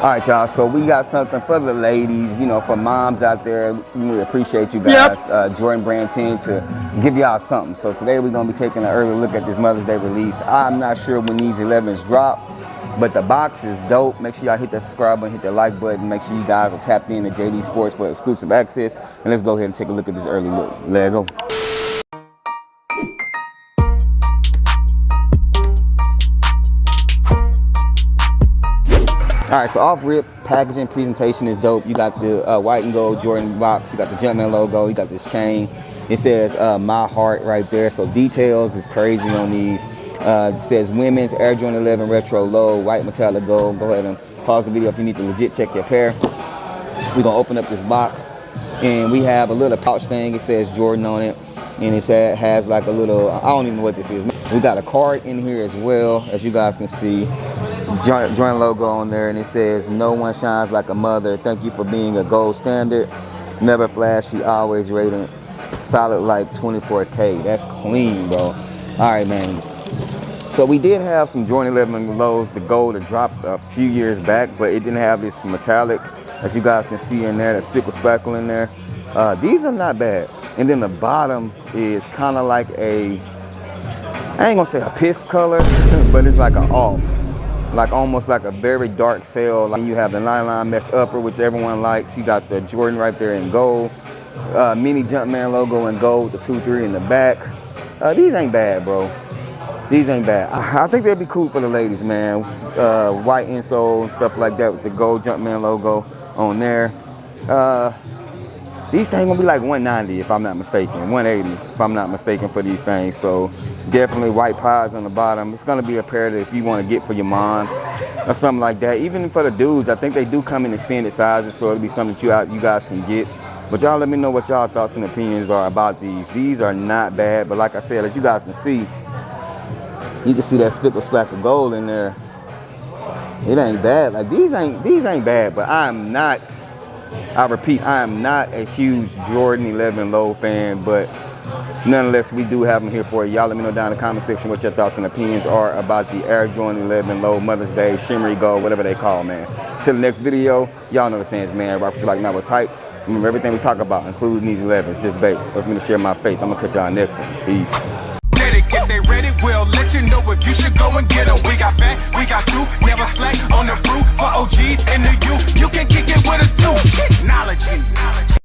All right, y'all, so we got something for the ladies, you know, for moms out there. We really appreciate you guys. Jordan Brand 10 to give y'all something. So today we're going to be taking an early look at this Mother's Day release. I'm not sure when these 11s drop, but the box is dope. Make sure y'all hit that subscribe button, hit that like button. Make sure you guys are tapped in to JD Sports for exclusive access. And let's go ahead and take a look at this early look. Let's go. All right, so off rip, packaging presentation is dope. You got the white and gold Jordan box. You got the Jumpman logo. You got this chain. It says My Heart right there. So details is crazy on these. It says women's Air Jordan 11 retro low, white metallic gold. Go ahead and pause the video if you need to legit check your pair. We're gonna open up this box, and we have a little pouch thing. It says Jordan on it, and it has like a little, I don't even know what this is. We got a card in here as well, as you guys can see. Joint logo on there, and it says no one shines like a mother. Thank you for being a gold standard. Never flashy, always rated. Solid like 24K. That's clean, bro. All right, man. So we did have some Jordan 11 lows, the gold that dropped a few years back, but it didn't have this metallic, as you guys can see in there, that spickle spackle in there. These are not bad. And then the bottom is kind of like a, I ain't gonna say a piss color, but it's like an off. Like almost like a very dark sail. Like you have the nylon mesh upper, which everyone likes. You got the Jordan right there in gold. Mini Jumpman logo in gold, the 2-3 in the back. These ain't bad, bro. These ain't bad. I think they'd be cool for the ladies, man. White insole, stuff like that with the gold Jumpman logo on there. These things gonna be like $190 if I'm not mistaken, $180 if I'm not mistaken for these things. So definitely white pods on the bottom. It's gonna be a pair that if you want to get for your moms or something like that. Even for the dudes, I think they do come in extended sizes, so it'll be something that you guys can get. But y'all let me know what y'all thoughts and opinions are about these. These are not bad, but like I said, as you guys can see, you can see that spickle splack of gold in there. It ain't bad. Like these ain't bad, but I repeat, I am not a huge Jordan 11 low fan, but nonetheless, we do have them here for you. Y'all let me know down in the comment section what your thoughts and opinions are about the Air Jordan 11 low Mother's Day, shimmery gold, whatever they call, man. Till the next video, y'all know the sayings, man. Rock what you like, not what's hype. Remember, everything we talk about, including these 11s, just bait. For me to share my faith, I'm gonna catch y'all next one. Peace. If they ready, we'll let you know if you should go and get them. We got fat, we got two, never slack on the fruit for OGs and the youth. You can kick it with us too. Technology.